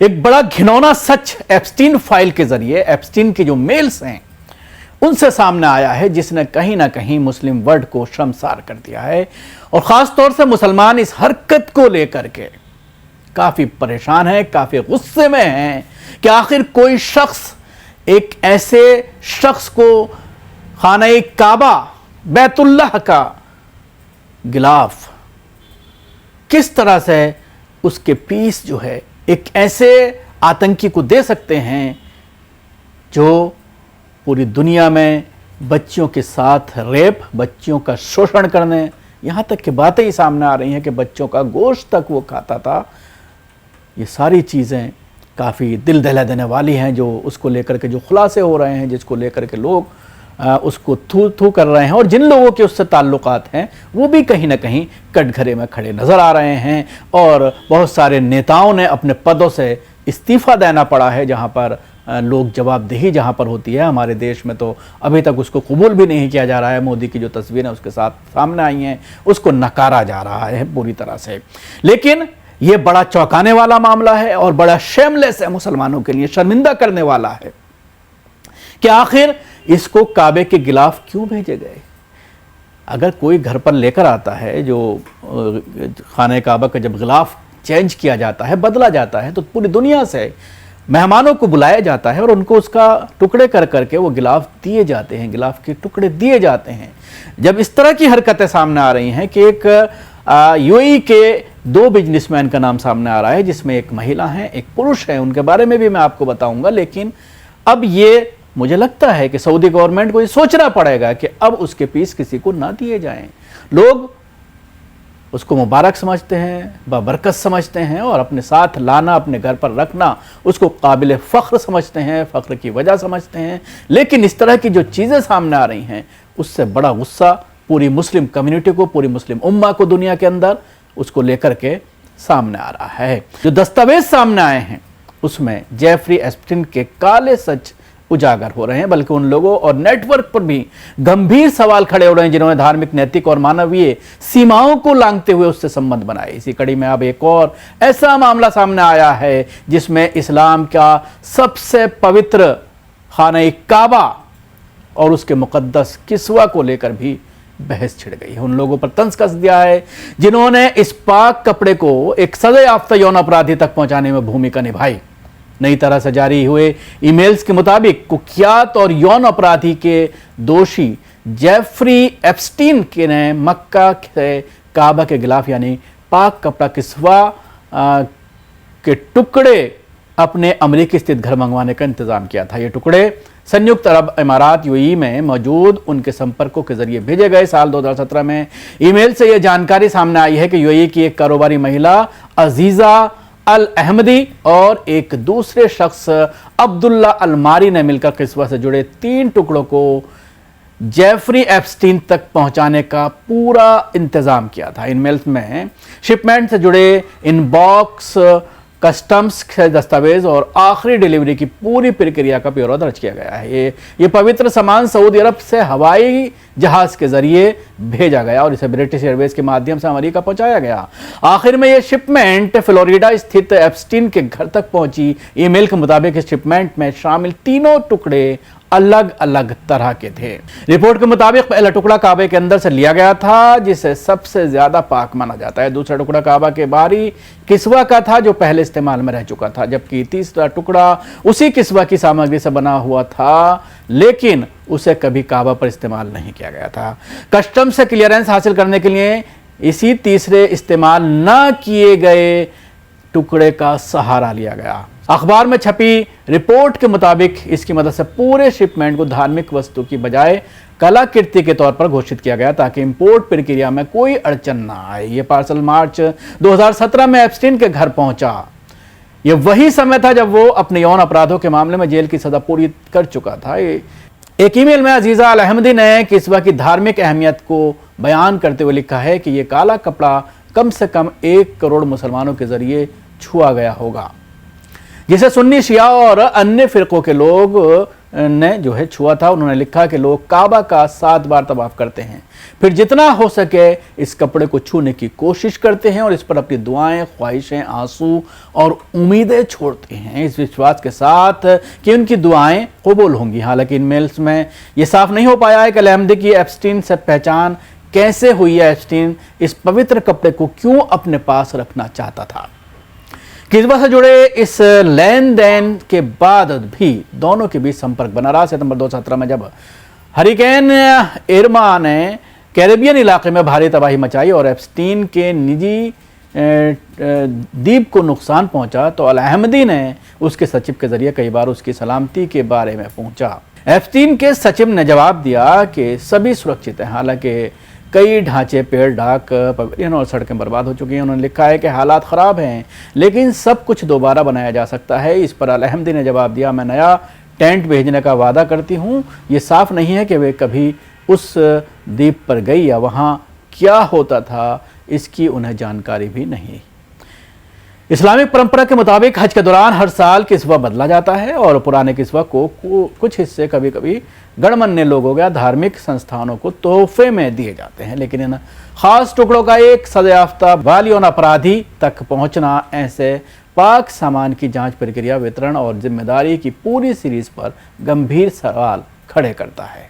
एक बड़ा घिनौना सच एप्स्टीन फाइल के जरिए एप्स्टीन के जो मेल्स हैं उनसे सामने आया है, जिसने कहीं ना कहीं मुस्लिम वर्ल्ड को शर्मसार कर दिया है। और खास तौर से मुसलमान इस हरकत को लेकर के काफी परेशान है, काफी गुस्से में है कि आखिर कोई शख्स एक ऐसे शख्स को खाना काबा बैतुल्लाह का गिलाफ किस तरह से उसके पीस जो है एक ऐसे आतंकी को दे सकते हैं जो पूरी दुनिया में बच्चियों के साथ रेप, बच्चियों का शोषण करने, यहाँ तक कि बातें ही सामने आ रही हैं कि बच्चों का गोश्त तक वो खाता था। ये सारी चीज़ें काफ़ी दिल दहला देने वाली हैं, जो उसको लेकर के जो खुलासे हो रहे हैं, जिसको लेकर के लोग उसको थू थू कर रहे हैं, और जिन लोगों के उससे ताल्लुकात हैं वो भी कहीं ना कहीं कटघरे में खड़े नज़र आ रहे हैं। और बहुत सारे नेताओं ने अपने पदों से इस्तीफ़ा देना पड़ा है, जहाँ पर लोग जवाबदेही जहाँ पर होती है। हमारे देश में तो अभी तक उसको कबूल भी नहीं किया जा रहा है। मोदी की जो तस्वीरें उसके साथ सामने आई हैं उसको नकारा जा रहा है पूरी तरह से। लेकिन ये बड़ा चौंकाने वाला मामला है और बड़ा शेमलेस है, मुसलमानों के लिए शर्मिंदा करने वाला है कि आखिर इसको काबे के गिलाफ क्यों भेजे गए। अगर कोई घर पर लेकर आता है, जो खाने काबा का जब गिलाफ चेंज किया जाता है, बदला जाता है, तो पूरी दुनिया से मेहमानों को बुलाया जाता है और उनको उसका टुकड़े कर करके वो गिलाफ दिए जाते हैं, गिलाफ के टुकड़े दिए जाते हैं। जब इस तरह की हरकतें सामने आ रही हैं कि एक यूएई के 2 बिजनेसमैन का नाम सामने आ रहा है, जिसमें एक महिला है, एक पुरुष है, उनके बारे में भी मैं आपको बताऊंगा। लेकिन अब ये मुझे लगता है कि सऊदी गवर्नमेंट को ये सोचना पड़ेगा कि अब उसके पीस किसी को ना दिए जाएं। लोग उसको मुबारक समझते हैं, बाबरकत समझते हैं, और अपने साथ लाना, अपने घर पर रखना उसको काबिल फ़ख्र समझते हैं, फ़ख्र की वजह समझते हैं। लेकिन इस तरह की जो चीज़ें सामने आ रही हैं उससे बड़ा गुस्सा पूरी मुस्लिम कम्युनिटी को, पूरी मुस्लिम उम्मा को दुनिया के अंदर उसको लेकर के सामने आ रहा है। जो दस्तावेज सामने आए हैं उसमें जेफरी एप्स्टीन के काले सच उजागर हो रहे हैं, बल्कि उन लोगों और नेटवर्क पर भी गंभीर सवाल खड़े हो रहे हैं जिन्होंने धार्मिक, नैतिक और मानवीय सीमाओं को लांघते हुए उससे संबंध बनाए। इसी कड़ी में अब एक और ऐसा मामला सामने आया है जिसमें इस्लाम का सबसे पवित्र खाना काबा और उसके मुकद्दस किस्वा को लेकर भी बहस छिड़ गई है। उन लोगों पर तंज कस दिया है जिन्होंने इस पाक कपड़े को एक सज़ा-याफ्ता यौन अपराधी तक पहुंचाने में भूमिका निभाई। नई तरह से जारी हुए ईमेल्स के मुताबिक कुख्यात और यौन अपराधी के दोषी जेफरी एप्स्टीन के ने मक्का से काबा के गिलाफ यानी पाक कपड़ा किस्वा के टुकड़े अपने अमेरिकी स्थित घर मंगवाने का इंतजाम किया था। ये टुकड़े संयुक्त अरब इमारात यूएई में मौजूद उनके संपर्कों के जरिए भेजे गए। साल 2017 में ईमेल से यह जानकारी सामने आई है कि यूएई की एक कारोबारी महिला अजीजा अल अहमदी और एक दूसरे शख्स अब्दुल्ला अलमारी ने मिलकर किस्वा से जुड़े 3 टुकड़ों को जेफरी एप्स्टीन तक पहुंचाने का पूरा इंतजाम किया था। इन मेल्स में शिपमेंट से जुड़े इनबॉक्स, कस्टम्स के दस्तावेज और आखिरी डिलीवरी की पूरी प्रक्रिया का ब्यौरा दर्ज किया गया है। ये पवित्र सामान सऊदी अरब से हवाई जहाज के जरिए भेजा गया और इसे ब्रिटिश एयरवेज के माध्यम से अमेरिका पहुंचाया गया। आखिर में यह शिपमेंट फ्लोरिडा स्थित एप्स्टीन के घर तक पहुंची। ईमेल के मुताबिक इस शिपमेंट में शामिल 3 टुकड़े अलग अलग तरह के थे। रिपोर्ट के मुताबिक पहला टुकड़ा काबे के अंदर से लिया गया था, जिसे सबसे ज्यादा पाक माना जाता है। दूसरा टुकड़ा काबा के बाहरी किस्वा का था जो पहले इस्तेमाल में रह चुका था, जबकि तीसरा टुकड़ा उसी किस्वा की सामग्री से बना हुआ था, लेकिन उसे कभी काबा पर इस्तेमाल नहीं किया गया था। कस्टम से क्लियरेंस हासिल करने के लिए इसी तीसरे इस्तेमाल न किए गए टुकड़े का सहारा लिया गया। अखबार में छपी रिपोर्ट के मुताबिक इसकी मदद से पूरे शिपमेंट को धार्मिक वस्तु की बजाय कलाकृति के तौर पर घोषित किया गया ताकि इंपोर्ट प्रक्रिया में कोई अड़चन ना आए। यह पार्सल मार्च 2017 में एप्स्टीन के घर पहुंचा। यह वही समय था जब वो अपने यौन अपराधों के मामले में जेल की सजा पूरी कर चुका था। एक ईमेल में अजीजा अल अहमदी ने किस्वा की धार्मिक अहमियत को बयान करते हुए लिखा है कि यह काला कपड़ा कम से कम 1 करोड़ मुसलमानों के जरिए छुआ गया होगा, जिसे सुन्नी, शिया और अन्य फिरकों के लोग ने जो है छुआ था। उन्होंने लिखा कि लोग काबा का 7 बार तवाफ करते हैं, फिर जितना हो सके इस कपड़े को छूने की कोशिश करते हैं और इस पर अपनी दुआएं, ख्वाहिशें, आंसू और उम्मीदें छोड़ते हैं, इस विश्वास के साथ कि उनकी दुआएं कबूल होंगी। हालांकि इन मेल्स में यह साफ नहीं हो पाया है कि अल-अहमदी की एप्स्टीन से पहचान कैसे हुई है। एप्स्टीन इस पवित्र कपड़े को क्यों अपने पास रखना चाहता था। किस्बा से जुड़े इस लेन देन के बाद भी दोनों के बीच संपर्क बना रहा। सितंबर 2017 में जब हरिकेन इरमा ने कैरेबियन इलाके में भारी तबाही मचाई और एप्स्टीन के निजी द्वीप को नुकसान पहुंचा, तो अल-अहमदी ने उसके सचिव के जरिए कई बार उसकी सलामती के बारे में पूछा। एप्स्टीन के सचिव ने जवाब दिया कि सभी सुरक्षित हैं। हालांकि कई ढांचे, पेड़, ढाक, पवेलियन और सड़कें बर्बाद हो चुकी हैं। उन्होंने लिखा है कि हालात ख़राब हैं लेकिन सब कुछ दोबारा बनाया जा सकता है। इस पर अल-अहमदी ने जवाब दिया, मैं नया टेंट भेजने का वादा करती हूँ। ये साफ नहीं है कि वे कभी उस द्वीप पर गई या वहाँ क्या होता था, इसकी उन्हें जानकारी भी नहीं। इस्लामिक परंपरा के मुताबिक हज के दौरान हर साल किस्वा बदला जाता है और पुराने किस्वा को कुछ हिस्से कभी कभी गणमान्य लोगों या धार्मिक संस्थानों को तोहफे में दिए जाते हैं, लेकिन इन खास टुकड़ों का एक सजायाफ्ता वालियों अपराधी तक पहुंचना ऐसे पाक सामान की जांच, प्रक्रिया, वितरण और जिम्मेदारी की पूरी सीरीज पर गंभीर सवाल खड़े करता है।